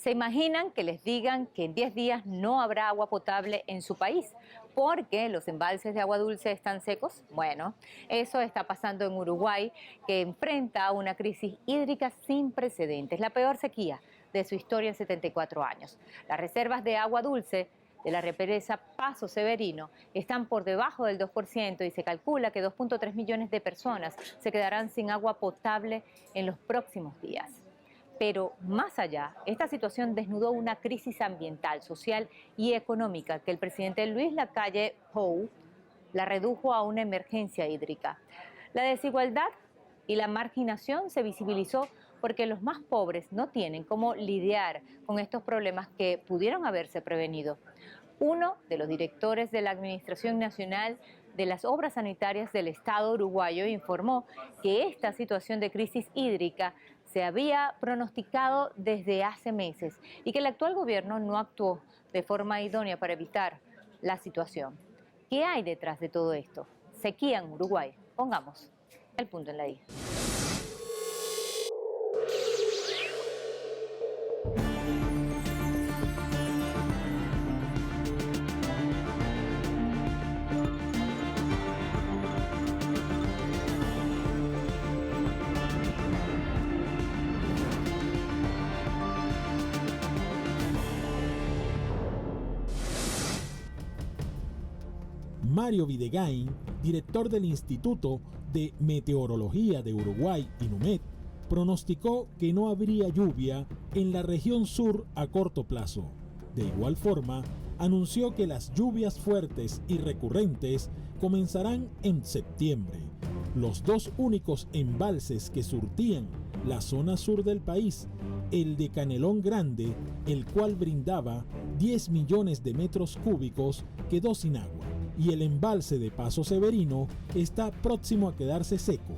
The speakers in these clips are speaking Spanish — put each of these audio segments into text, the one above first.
¿Se imaginan que les digan que en 10 días no habrá agua potable en su país porque los embalses de agua dulce están secos? Bueno, eso está pasando en Uruguay, que enfrenta una crisis hídrica sin precedentes, la peor sequía de su historia en 74 años. Las reservas de agua dulce de la represa Paso Severino están por debajo del 2% y se calcula que 2.3 millones de personas se quedarán sin agua potable en los próximos días. Pero más allá, esta situación desnudó una crisis ambiental, social y económica que el presidente Luis Lacalle Pou la redujo a una emergencia hídrica. La desigualdad y la marginación se visibilizó porque los más pobres no tienen cómo lidiar con estos problemas que pudieron haberse prevenido. Uno de los directores de la Administración Nacional de las Obras Sanitarias del Estado uruguayo informó que esta situación de crisis hídrica se había pronosticado desde hace meses y que el actual gobierno no actuó de forma idónea para evitar la situación. ¿Qué hay detrás de todo esto? Sequía en Uruguay. Pongamos el punto en la I. Mario Videgain, director del Instituto de Meteorología de Uruguay, INUMED, pronosticó que no habría lluvia en la región sur a corto plazo. De igual forma, anunció que las lluvias fuertes y recurrentes comenzarán en septiembre. Los dos únicos embalses que surtían la zona sur del país, el de Canelón Grande, el cual brindaba 10 millones de metros cúbicos, quedó sin agua, y el embalse de Paso Severino está próximo a quedarse seco.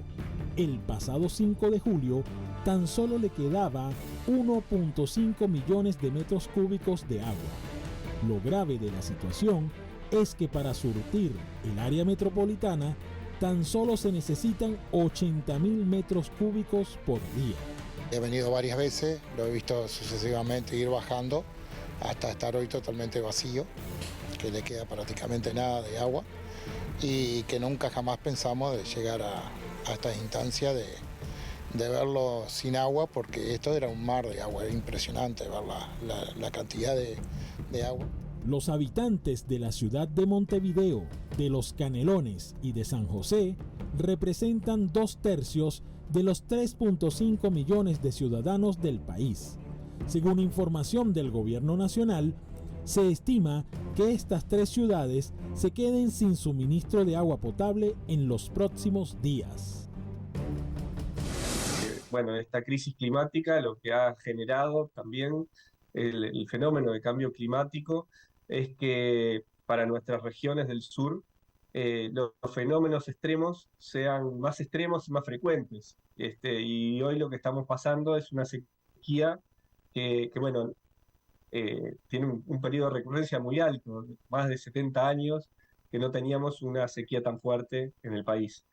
El pasado 5 de julio, tan solo le quedaba 1.5 millones de metros cúbicos de agua. Lo grave de la situación es que para surtir el área metropolitana, tan solo se necesitan 80.000 metros cúbicos por día. He venido varias veces, lo he visto sucesivamente ir bajando hasta estar hoy totalmente vacío, que le queda prácticamente nada de agua y que nunca jamás pensamos de llegar a esta instancia de verlo sin agua, porque esto era un mar de agua, era impresionante ver la cantidad de agua. Los habitantes de la ciudad de Montevideo, de Los Canelones y de San José representan 2/3 de los 3.5 millones de ciudadanos del país. Según información del gobierno nacional, se estima que estas 3 ciudades se queden sin suministro de agua potable en los próximos días. Bueno, esta crisis climática lo que ha generado también el fenómeno de cambio climático es que para nuestras regiones del sur los fenómenos extremos sean más extremos y más frecuentes. Y hoy lo que estamos pasando es una sequía que bueno, tiene un periodo de recurrencia muy alto, más de 70 años que no teníamos una sequía tan fuerte en el país.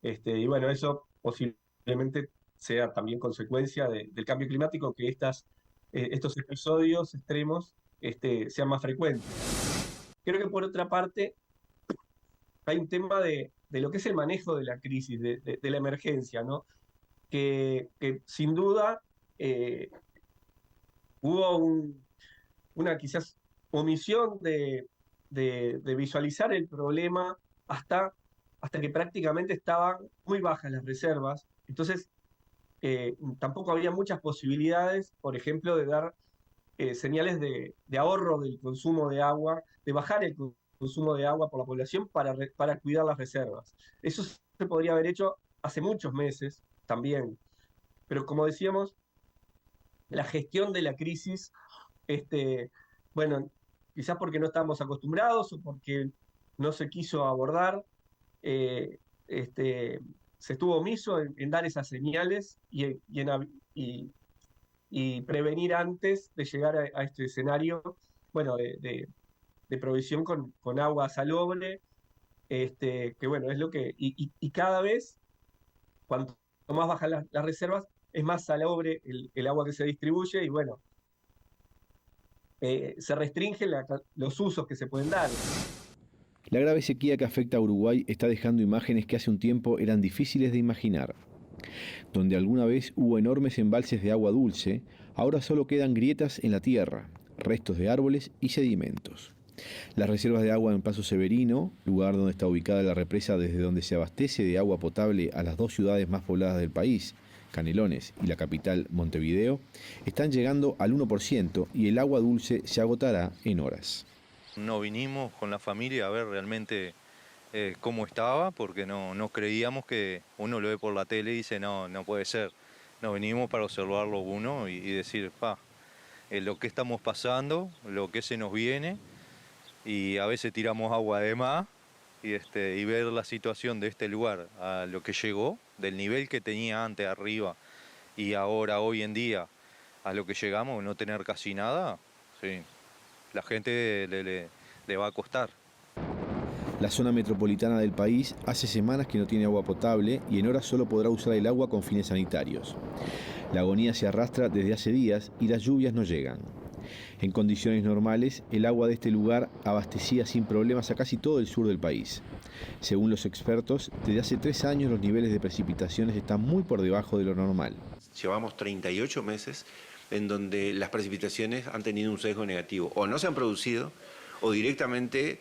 Y bueno, eso posiblemente sea también consecuencia del cambio climático, que estos episodios extremos sean más frecuentes. Creo que por otra parte hay un tema de lo que es el manejo de la crisis, de la emergencia, ¿no? Que sin duda hubo una quizás omisión de visualizar el problema hasta que prácticamente estaban muy bajas las reservas. Entonces, tampoco había muchas posibilidades, por ejemplo, de dar señales de ahorro del consumo de agua, de bajar el consumo de agua por la población para cuidar las reservas. Eso se podría haber hecho hace muchos meses también. Pero como decíamos, la gestión de la crisis, bueno, quizás porque no estábamos acostumbrados o porque no se quiso abordar, eh, se estuvo omiso en dar esas señales y prevenir antes de llegar a este escenario, bueno, de provisión con agua salobre, que bueno, es lo que, y cada vez, cuanto más bajan las reservas, es más salobre el agua que se distribuye, y bueno, se restringen los usos que se pueden dar. La grave sequía que afecta a Uruguay está dejando imágenes que hace un tiempo eran difíciles de imaginar. Donde alguna vez hubo enormes embalses de agua dulce, ahora solo quedan grietas en la tierra, restos de árboles y sedimentos. Las reservas de agua en Paso Severino, lugar donde está ubicada la represa desde donde se abastece de agua potable a las dos ciudades más pobladas del país, Canelones y la capital Montevideo, están llegando al 1% y el agua dulce se agotará en horas. No vinimos con la familia a ver realmente cómo estaba, porque no creíamos que uno lo ve por la tele y dice no puede ser. No vinimos para observarlo uno y decir, lo que estamos pasando, lo que se nos viene, y a veces tiramos agua de más y ver la situación de este lugar, a lo que llegó, del nivel que tenía antes arriba y ahora, hoy en día, a lo que llegamos, no tener casi nada, sí, la gente le va a costar. La zona metropolitana del país hace semanas que no tiene agua potable y en horas solo podrá usar el agua con fines sanitarios. La agonía se arrastra desde hace días y las lluvias no llegan. En condiciones normales, el agua de este lugar abastecía sin problemas a casi todo el sur del país. Según los expertos, desde hace 3 años los niveles de precipitaciones están muy por debajo de lo normal. Llevamos 38 meses en donde las precipitaciones han tenido un sesgo negativo. O no se han producido, o directamente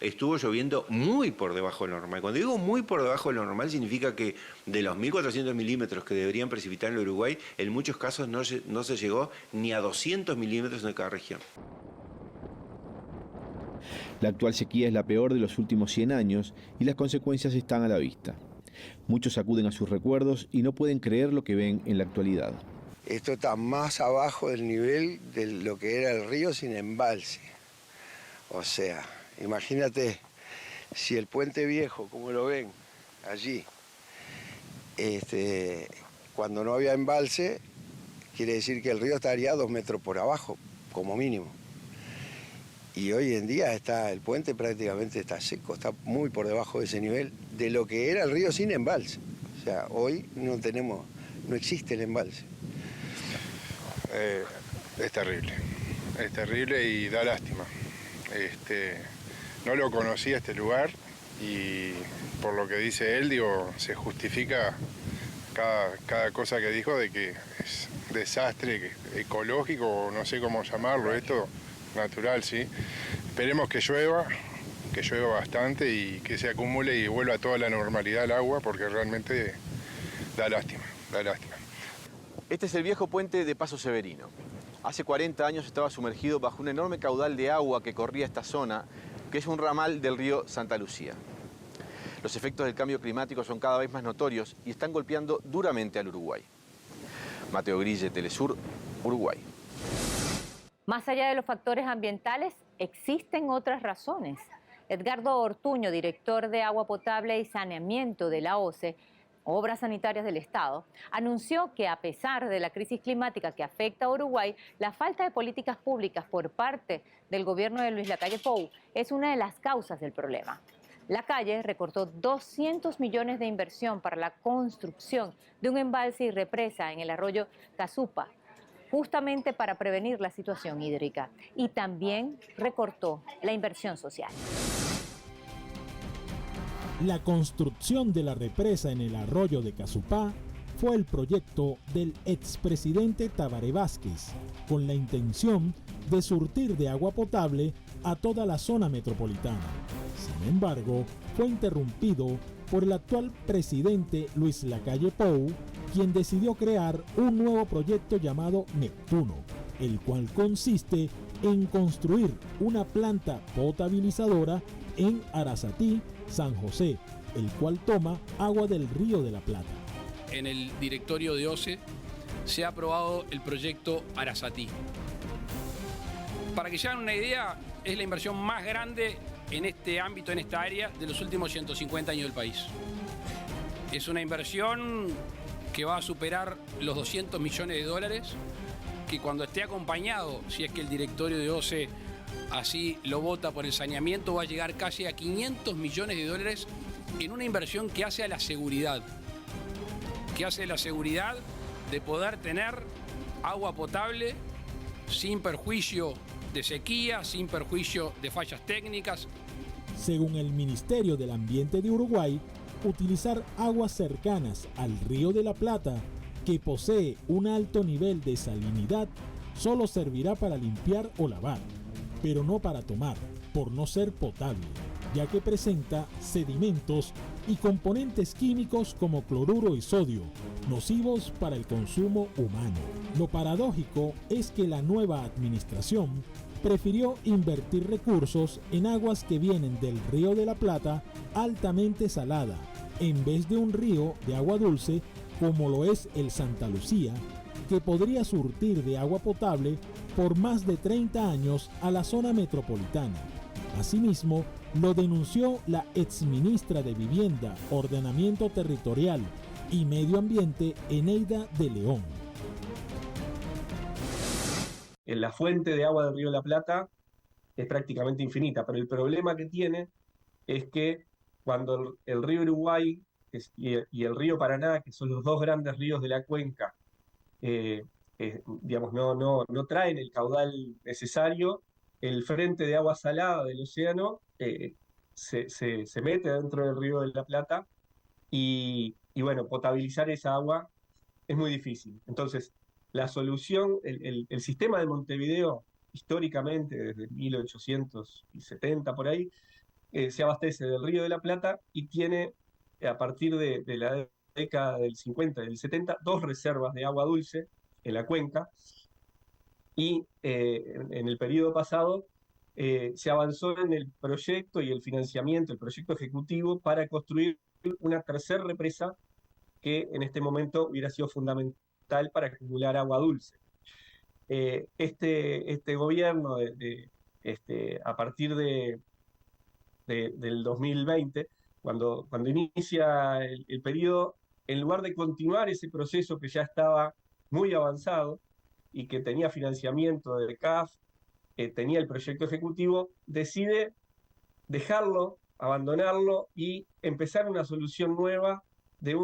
estuvo lloviendo muy por debajo de lo normal. Cuando digo muy por debajo de lo normal, significa que de los 1.400 milímetros que deberían precipitar en el Uruguay, en muchos casos no se llegó ni a 200 milímetros en cada región. La actual sequía es la peor de los últimos 100 años y las consecuencias están a la vista. Muchos acuden a sus recuerdos y no pueden creer lo que ven en la actualidad. Esto está más abajo del nivel de lo que era el río sin embalse. O sea, imagínate si el puente viejo, como lo ven allí, cuando no había embalse, quiere decir que el río estaría 2 metros por abajo, como mínimo. Y hoy en día el puente prácticamente está seco, está muy por debajo de ese nivel de lo que era el río sin embalse. O sea, hoy no existe el embalse. Es terrible y da lástima. No lo conocía este lugar y por lo que dice él, se justifica cada cosa que dijo de que es desastre ecológico, no sé cómo llamarlo, esto natural, sí. Esperemos que llueva bastante y que se acumule y vuelva a toda la normalidad el agua, porque realmente da lástima. Este es el viejo puente de Paso Severino. Hace 40 años estaba sumergido bajo un enorme caudal de agua que corría esta zona, que es un ramal del río Santa Lucía. Los efectos del cambio climático son cada vez más notorios y están golpeando duramente al Uruguay. Mateo Grille, Telesur, Uruguay. Más allá de los factores ambientales, existen otras razones. Edgardo Ortuño, director de Agua Potable y Saneamiento de la OCE, Obras Sanitarias del Estado, anunció que a pesar de la crisis climática que afecta a Uruguay, la falta de políticas públicas por parte del gobierno de Luis Lacalle Pou es una de las causas del problema. Lacalle recortó 200 millones de inversión para la construcción de un embalse y represa en el arroyo Casupa, justamente para prevenir la situación hídrica, y también recortó la inversión social. La construcción de la represa en el arroyo de Cazupá fue el proyecto del expresidente Tabaré Vázquez, con la intención de surtir de agua potable a toda la zona metropolitana. Sin embargo, fue interrumpido por el actual presidente Luis Lacalle Pou, quien decidió crear un nuevo proyecto llamado Neptuno, el cual consiste en construir una planta potabilizadora en Arasatí, San José, el cual toma agua del Río de la Plata. En el directorio de OCE se ha aprobado el proyecto Arasatí. Para que se hagan una idea, es la inversión más grande en este ámbito, en esta área, de los últimos 150 años del país. Es una inversión que va a superar los 200 millones de dólares, que cuando esté acompañado, si es que el directorio de OCE así lo vota por el saneamiento, va a llegar casi a 500 millones de dólares en una inversión que hace a la seguridad. De poder tener agua potable sin perjuicio de sequía, sin perjuicio de fallas técnicas. Según el Ministerio del Ambiente de Uruguay, utilizar aguas cercanas al Río de la Plata, que posee un alto nivel de salinidad, solo servirá para limpiar o lavar, pero no para tomar, por no ser potable, ya que presenta sedimentos y componentes químicos como cloruro y sodio, nocivos para el consumo humano. Lo paradójico es que la nueva administración prefirió invertir recursos en aguas que vienen del Río de la Plata altamente salada, en vez de un río de agua dulce como lo es el Santa Lucía, que podría surtir de agua potable por más de 30 años a la zona metropolitana. Asimismo, lo denunció la exministra de Vivienda, Ordenamiento Territorial y Medio Ambiente, Eneida de León. La fuente de agua del Río de la Plata es prácticamente infinita, pero el problema que tiene es que cuando el río Uruguay y el río Paraná, que son los dos grandes ríos de la cuenca, digamos, no traen el caudal necesario, el frente de agua salada del océano se mete dentro del Río de la Plata y bueno, potabilizar esa agua es muy difícil. Entonces, la solución, el sistema de Montevideo, históricamente, desde 1870 por ahí, se abastece del Río de la Plata y tiene, a partir de la década del 50 y del 70, 2 reservas de agua dulce en la cuenca. Y en el periodo pasado se avanzó en el proyecto y el financiamiento, el proyecto ejecutivo para construir una tercera represa que en este momento hubiera sido fundamental para acumular agua dulce. Este gobierno, a partir del 2020, cuando inicia el periodo, en lugar de continuar ese proceso que ya estaba muy avanzado y que tenía financiamiento de CAF, tenía el proyecto ejecutivo, decide dejarlo, abandonarlo y empezar una solución nueva de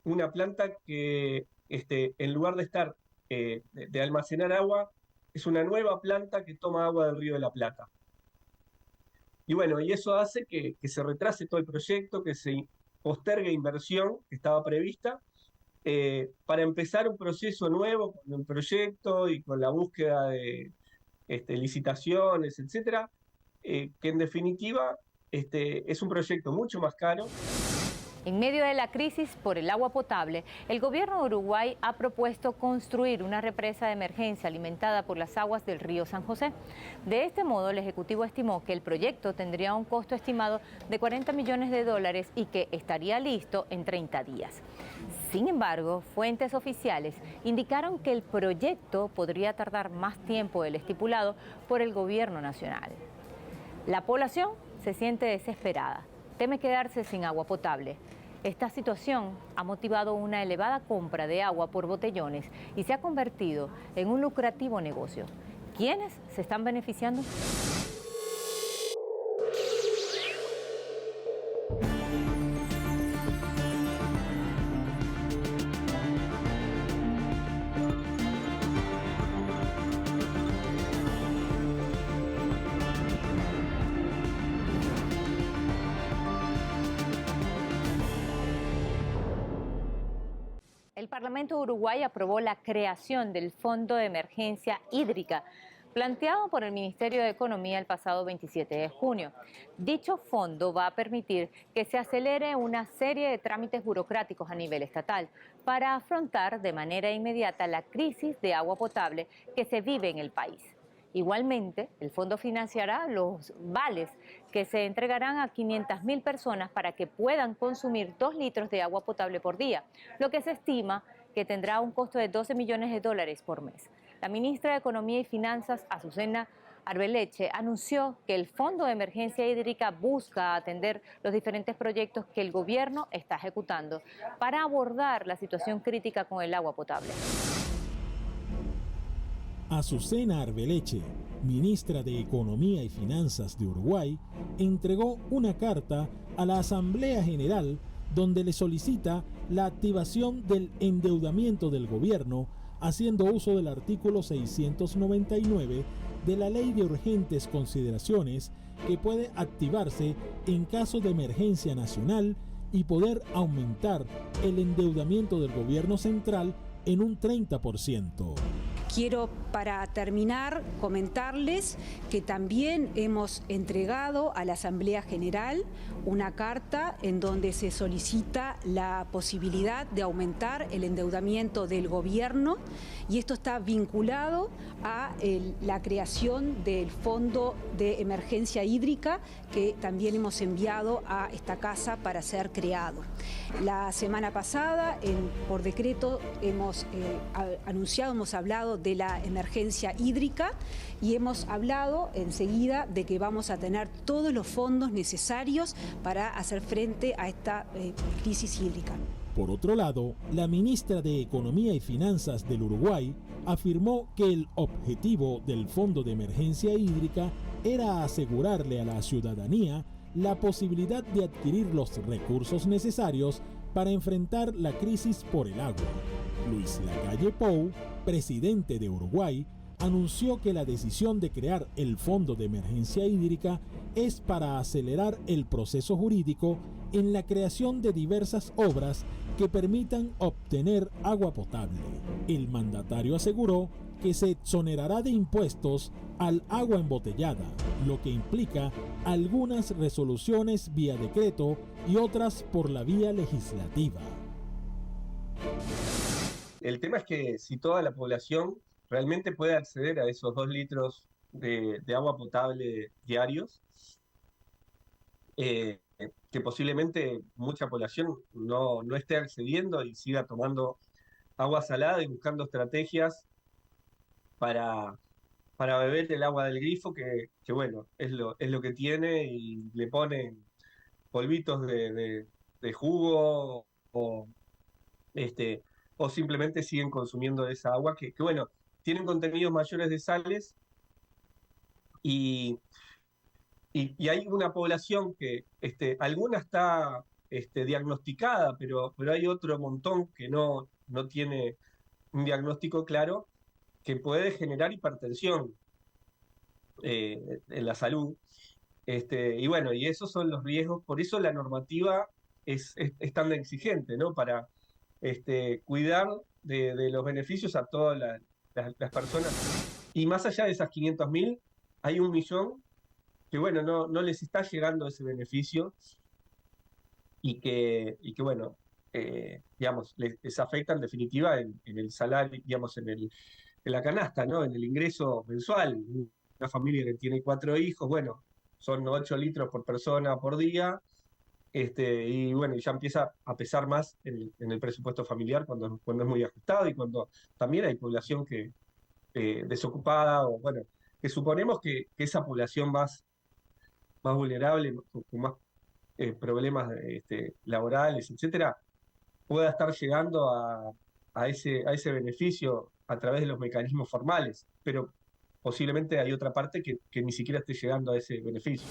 una planta que, en lugar de estar de almacenar agua, es una nueva planta que toma agua del Río de la Plata. Y bueno, y eso hace que se retrase todo el proyecto, que se postergue inversión que estaba prevista, para empezar un proceso nuevo con un proyecto y con la búsqueda de licitaciones, etcétera, que en definitiva es un proyecto mucho más caro. En medio de la crisis por el agua potable, el gobierno de Uruguay ha propuesto construir una represa de emergencia alimentada por las aguas del río San José. De este modo, el Ejecutivo estimó que el proyecto tendría un costo estimado de $40 millones y que estaría listo en 30 días. Sin embargo, fuentes oficiales indicaron que el proyecto podría tardar más tiempo del estipulado por el gobierno nacional. La población se siente desesperada, teme quedarse sin agua potable. Esta situación ha motivado una elevada compra de agua por botellones y se ha convertido en un lucrativo negocio. ¿Quiénes se están beneficiando? El Parlamento de Uruguay aprobó la creación del Fondo de Emergencia Hídrica, planteado por el Ministerio de Economía el pasado 27 de junio. Dicho fondo va a permitir que se acelere una serie de trámites burocráticos a nivel estatal para afrontar de manera inmediata la crisis de agua potable que se vive en el país. Igualmente, el fondo financiará los vales que se entregarán a 500.000 personas para que puedan consumir 2 litros de agua potable por día, lo que se estima que tendrá un costo de $12 millones por mes. La ministra de Economía y Finanzas, Azucena Arbeleche, anunció que el Fondo de Emergencia Hídrica busca atender los diferentes proyectos que el gobierno está ejecutando para abordar la situación crítica con el agua potable. Azucena Arbeleche, ministra de Economía y Finanzas de Uruguay, entregó una carta a la Asamblea General donde le solicita la activación del endeudamiento del gobierno haciendo uso del artículo 699 de la Ley de Urgentes Consideraciones, que puede activarse en caso de emergencia nacional y poder aumentar el endeudamiento del gobierno central en un 30%. Quiero, para terminar, comentarles que también hemos entregado a la Asamblea General una carta en donde se solicita la posibilidad de aumentar el endeudamiento del gobierno, y esto está vinculado a la creación del Fondo de Emergencia Hídrica, que también hemos enviado a esta casa para ser creado. La semana pasada, por decreto, hemos hablado de la emergencia hídrica y hemos hablado enseguida de que vamos a tener todos los fondos necesarios para hacer frente a esta crisis hídrica. Por otro lado, la ministra de Economía y Finanzas del Uruguay afirmó que el objetivo del Fondo de Emergencia Hídrica era asegurarle a la ciudadanía la posibilidad de adquirir los recursos necesarios para enfrentar la crisis por el agua. Luis Lacalle Pou, presidente de Uruguay, anunció que la decisión de crear el Fondo de Emergencia Hídrica es para acelerar el proceso jurídico en la creación de diversas obras que permitan obtener agua potable. El mandatario aseguró que se exonerará de impuestos al agua embotellada, lo que implica algunas resoluciones vía decreto y otras por la vía legislativa. El tema es que si toda la población realmente puede acceder a esos 2 litros de agua potable diarios, que posiblemente mucha población no esté accediendo y siga tomando agua salada y buscando estrategias para beber el agua del grifo, que bueno, es lo que tiene, y le ponen polvitos de jugo o simplemente siguen consumiendo esa agua que bueno, tienen contenidos mayores de sales, y hay una población que alguna está diagnosticada, pero hay otro montón que no tiene un diagnóstico claro, que puede generar hipertensión en la salud. Y bueno, y esos son los riesgos, por eso la normativa es tan exigente, ¿no? Para cuidar de los beneficios a todas las personas. Y más allá de esas 500.000, hay 1 millón que bueno, no les está llegando ese beneficio, y que bueno, digamos, les afecta en definitiva en el salario, digamos, en la canasta, ¿no? En el ingreso mensual. Una familia que tiene 4 hijos, bueno, son 8 litros por persona por día, y bueno, ya empieza a pesar más en el presupuesto familiar cuando es muy ajustado, y cuando también hay población que desocupada, o bueno, que suponemos que esa población más vulnerable, con más problemas laborales, etcétera, pueda estar llegando a ese beneficio a través de los mecanismos formales, pero posiblemente hay otra parte que ni siquiera esté llegando a ese beneficio.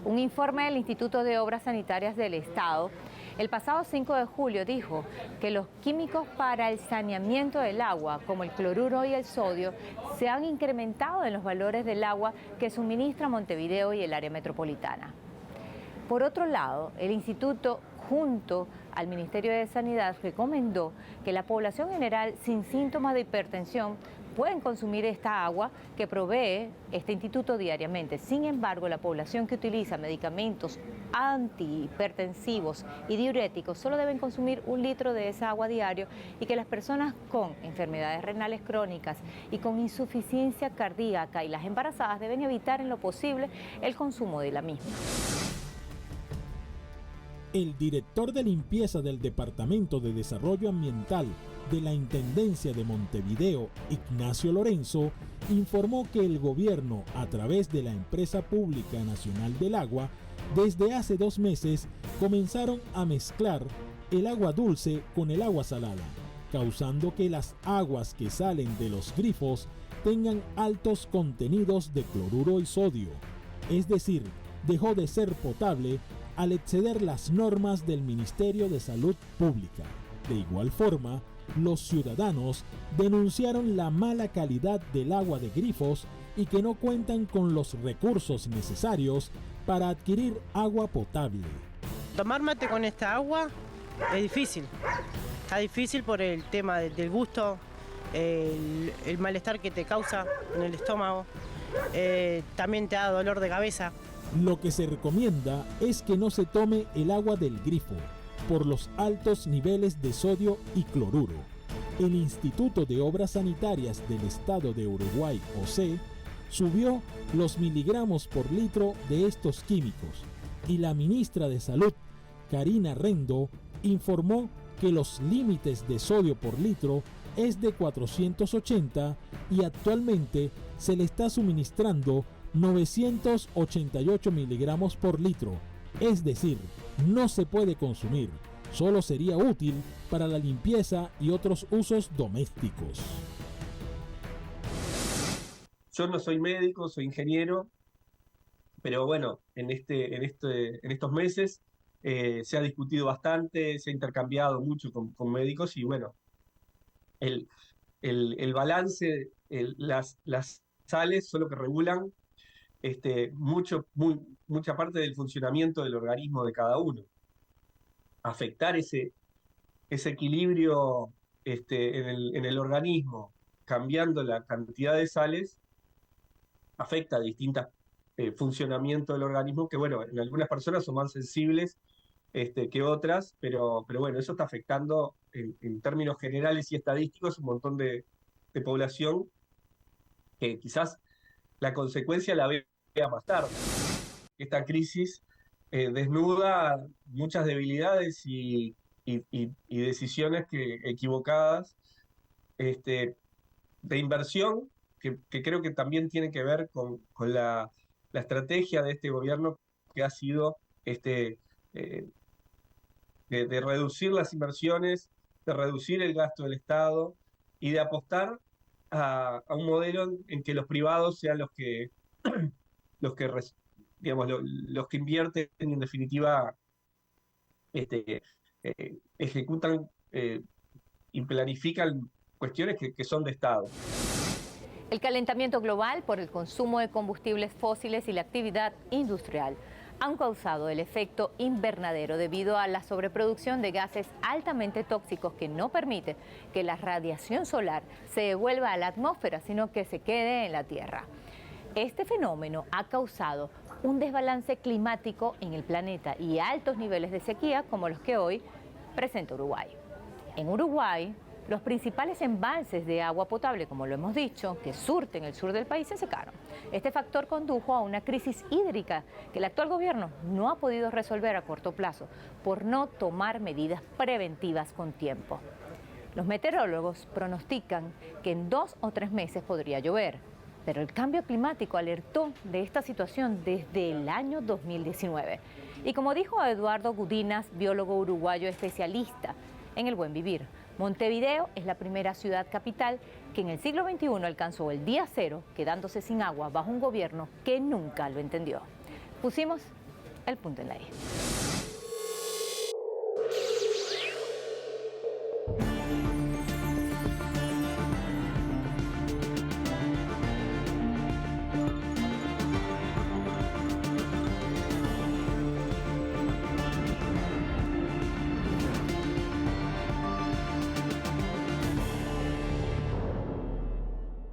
Un informe del Instituto de Obras Sanitarias del Estado el pasado 5 de julio dijo que los químicos para el saneamiento del agua, como el cloruro y el sodio, se han incrementado en los valores del agua que suministra Montevideo y el área metropolitana. Por otro lado, el instituto, junto al Ministerio de Sanidad, recomendó que la población general sin síntomas de hipertensión pueden consumir esta agua que provee este instituto diariamente. Sin embargo, la población que utiliza medicamentos antihipertensivos y diuréticos solo deben consumir 1 litro de esa agua diario, y que las personas con enfermedades renales crónicas y con insuficiencia cardíaca y las embarazadas deben evitar en lo posible el consumo de la misma. El director de limpieza del Departamento de Desarrollo Ambiental de la Intendencia de Montevideo, Ignacio Lorenzo, informó que el gobierno, a través de la Empresa Pública Nacional del Agua, desde hace 2 meses comenzaron a mezclar el agua dulce con el agua salada, causando que las aguas que salen de los grifos tengan altos contenidos de cloruro y sodio. Es decir, dejó de ser potable al exceder las normas del Ministerio de Salud Pública. De igual forma, los ciudadanos denunciaron la mala calidad del agua de grifos y que no cuentan con los recursos necesarios para adquirir agua potable. Tomar mate con esta agua es difícil. Está difícil por el tema del gusto, el malestar que te causa en el estómago. También te da dolor de cabeza. Lo que se recomienda es que no se tome el agua del grifo por los altos niveles de sodio y cloruro. El Instituto de Obras Sanitarias del Estado de Uruguay, OSE, subió los miligramos por litro de estos químicos y la ministra de Salud, Karina Rendo, informó que los límites de sodio por litro es de 480 y actualmente se le está suministrando 988 miligramos por litro, es decir, no se puede consumir, solo sería útil para la limpieza y otros usos domésticos. Yo no soy médico, soy ingeniero, pero bueno, en estos meses se ha discutido bastante, se ha intercambiado mucho con médicos y bueno, el balance, las sales son lo que regulan mucha parte del funcionamiento del organismo de cada uno. Afectar ese equilibrio en el organismo, cambiando la cantidad de sales, afecta a distintos funcionamientos del organismo, que bueno, en algunas personas son más sensibles que otras, pero bueno, eso está afectando en términos generales y estadísticos un montón de población que quizás la consecuencia la vea más tarde. Esta crisis desnuda muchas debilidades y decisiones equivocadas de inversión que creo que también tiene que ver con la estrategia de este gobierno, que ha sido de reducir las inversiones, de reducir el gasto del Estado y de apostar a un modelo en que los privados sean los que invierten y en definitiva ejecutan y planifican cuestiones que son de Estado. El calentamiento global por el consumo de combustibles fósiles y la actividad industrial han causado el efecto invernadero debido a la sobreproducción de gases altamente tóxicos que no permite que la radiación solar se devuelva a la atmósfera, sino que se quede en la Tierra. Este fenómeno ha causado un desbalance climático en el planeta y altos niveles de sequía como los que hoy presenta Uruguay. En Uruguay, los principales embalses de agua potable, como lo hemos dicho, que surten el sur del país, se secaron. Este factor condujo a una crisis hídrica que el actual gobierno no ha podido resolver a corto plazo por no tomar medidas preventivas con tiempo. Los meteorólogos pronostican que en 2 o 3 meses podría llover, pero el cambio climático alertó de esta situación desde el año 2019. Y como dijo Eduardo Gudinas, biólogo uruguayo especialista en el buen vivir, Montevideo es la primera ciudad capital que en el siglo XXI alcanzó el día cero, quedándose sin agua bajo un gobierno que nunca lo entendió. Pusimos el punto en la I.